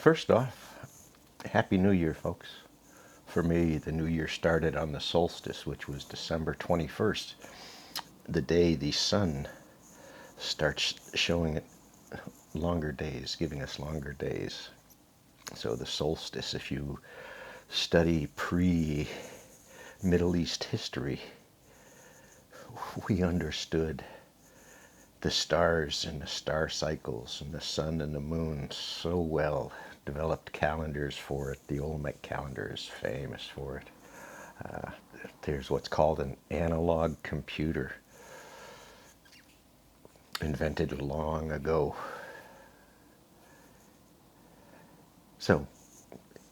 First off, Happy New Year, folks. For me, the new year started on the solstice, which was December 21st, the day the sun starts showing it longer days, giving us longer days. So the solstice, if you study pre-Middle East history, we understood the stars and the star cycles and the sun and the moon so well. Developed calendars for it. The Olmec calendar is famous for it. There's what's called an analog computer, invented long ago. So,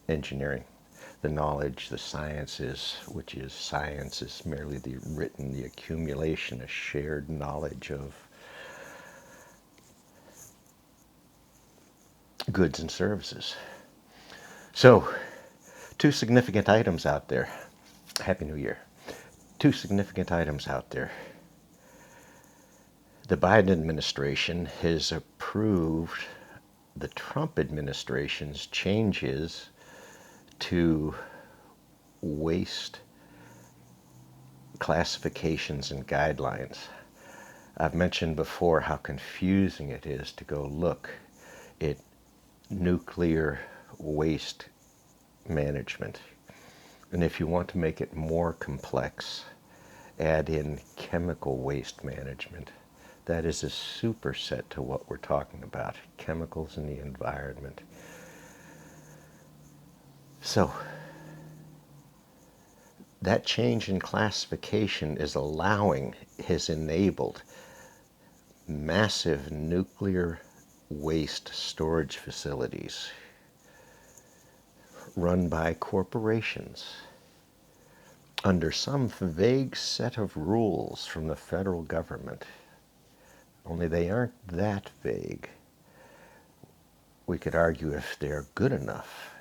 engineering, the knowledge, the sciences, which is science is merely the written, the accumulation, a shared knowledge of goods and services. So, two significant items out there. Happy New Year. Two significant items out there. The Biden administration has approved the Trump administration's changes to waste classifications and guidelines. I've mentioned before how confusing it is to go look at nuclear waste management. And if you want to make it more complex, add in chemical waste management. That is a superset to what we're talking about, chemicals in the environment. So, that change in classification has enabled massive nuclear waste storage facilities run by corporations under some vague set of rules from the federal government. Only they aren't that vague. We could argue if they're good enough.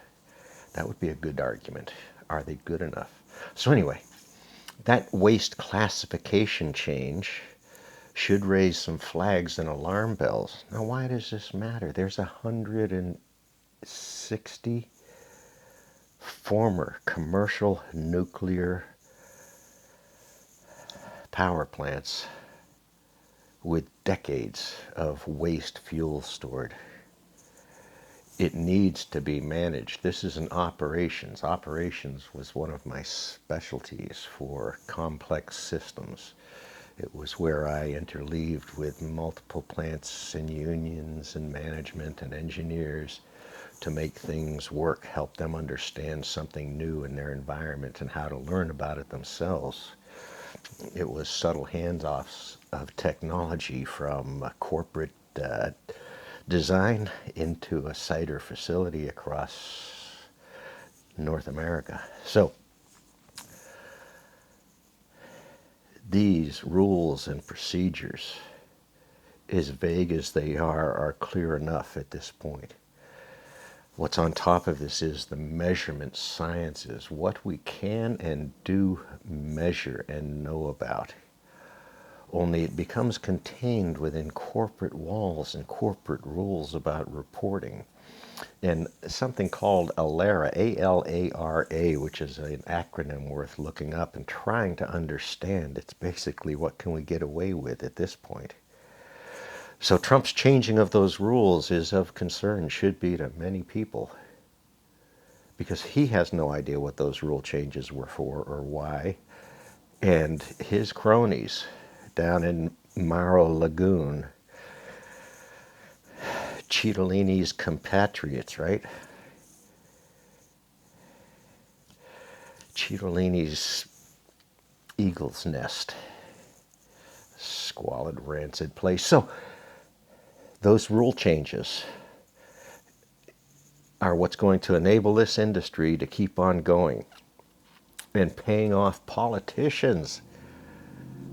That would be a good argument. Are they good enough? So anyway, that waste classification change should raise some flags and alarm bells. Now, why does this matter? There's 160 former commercial nuclear power plants with decades of waste fuel stored. It needs to be managed. This is an operations. Operations was one of my specialties for complex systems. It was where I interleaved with multiple plants and unions and management and engineers to make things work, help them understand something new in their environment and how to learn about it themselves. It was subtle handoffs of technology from corporate design into a site or facility across North America. So these rules and procedures, as vague as they are clear enough at this point. What's on top of this is the measurement sciences, what we can and do measure and know about. Only it becomes contained within corporate walls and corporate rules about reporting. And something called ALARA, A-L-A-R-A, which is an acronym worth looking up and trying to understand. It's basically what can we get away with at this point. So Trump's changing of those rules is of concern, should be to many people, because he has no idea what those rule changes were for or why. And his cronies down in Maro Lagoon, Cittadini's compatriots, right? Cittadini's eagle's nest. Squalid, rancid place. So those rule changes are what's going to enable this industry to keep on going and paying off politicians.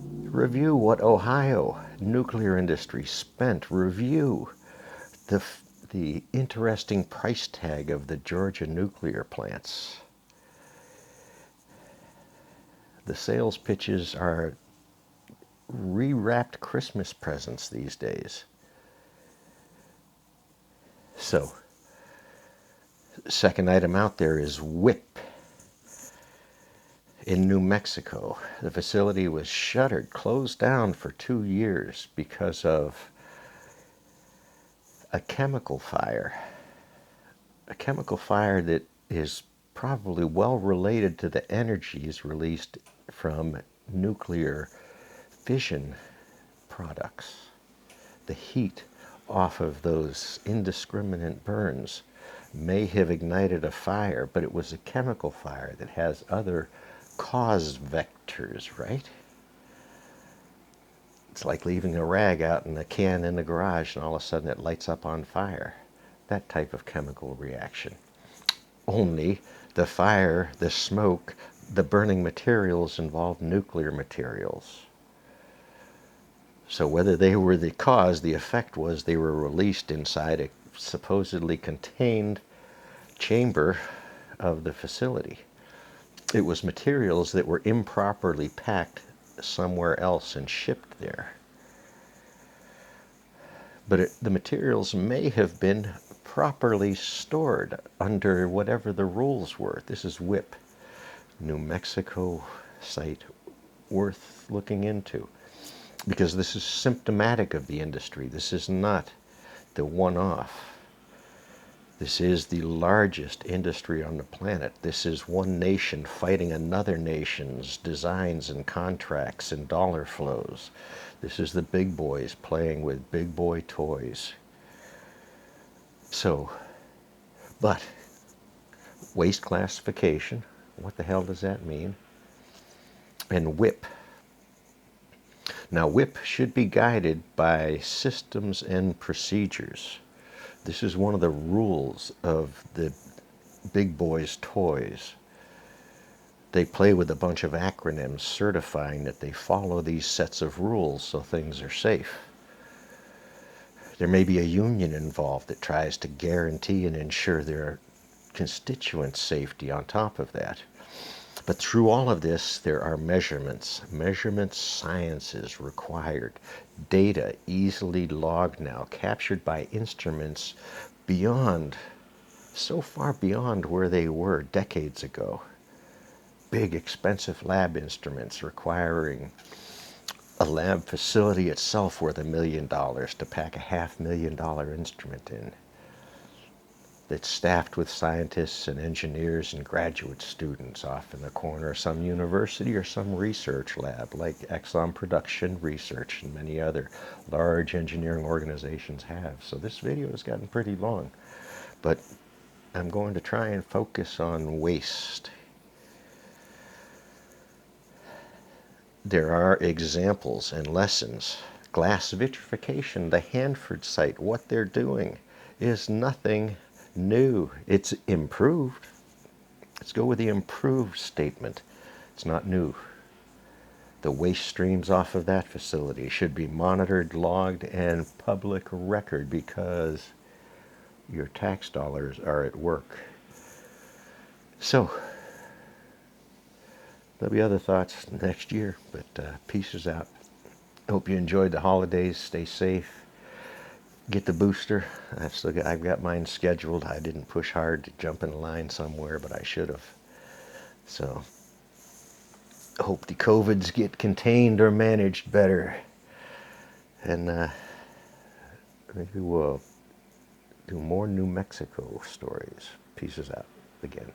Review what Ohio nuclear industry spent. Review the interesting price tag of the Georgia nuclear plants. The sales pitches are rewrapped Christmas presents these days. So, Second item out there is WIPP in New Mexico. The facility was shuttered, closed down for 2 years because of a chemical fire. A chemical fire that is probably well related to the energies released from nuclear fission products. The heat off of those indiscriminate burns may have ignited a fire, but it was a chemical fire that has other cause vectors, right? It's like leaving a rag out in a can in the garage and all of a sudden it lights up on fire. That type of chemical reaction. Only the fire, the smoke, the burning materials involved nuclear materials. So whether they were the cause, the effect was they were released inside a supposedly contained chamber of the facility. It was materials that were improperly packed somewhere else and shipped there. But the materials may have been properly stored under whatever the rules were. This is WIPP, New Mexico site, worth looking into, because this is symptomatic of the industry. This is not the one-off. This is the largest industry on the planet. This is one nation fighting another nation's designs and contracts and dollar flows. This is the big boys playing with big boy toys. So, but waste classification, what the hell does that mean? And WIPP. Now, WIPP should be guided by systems and procedures. This is one of the rules of the big boys' toys. They play with a bunch of acronyms certifying that they follow these sets of rules so things are safe. There may be a union involved that tries to guarantee and ensure their constituents' safety on top of that. But through all of this, there are measurement sciences required, data easily logged now, captured by instruments beyond, so far beyond where they were decades ago. Big, expensive lab instruments requiring a lab facility itself worth $1 million to pack a $500,000 instrument in. That's staffed with scientists and engineers and graduate students off in the corner of some university or some research lab like Exxon Production Research and many other large engineering organizations have. So this video has gotten pretty long, but I'm going to try and focus on waste. There are examples and lessons. Glass vitrification, the Hanford site, what they're doing is nothing new. It's improved. Let's go with the improved statement. It's not new. The waste streams off of that facility should be monitored, logged, and public record because your tax dollars are at work. So, there'll be other thoughts next year, but pieces out. Hope you enjoyed the holidays. Stay safe. Get the booster. I've got mine scheduled. I didn't push hard to jump in a line somewhere, but I should have. So, hope the COVIDs get contained or managed better. And maybe we'll do more New Mexico stories. Pieces out again.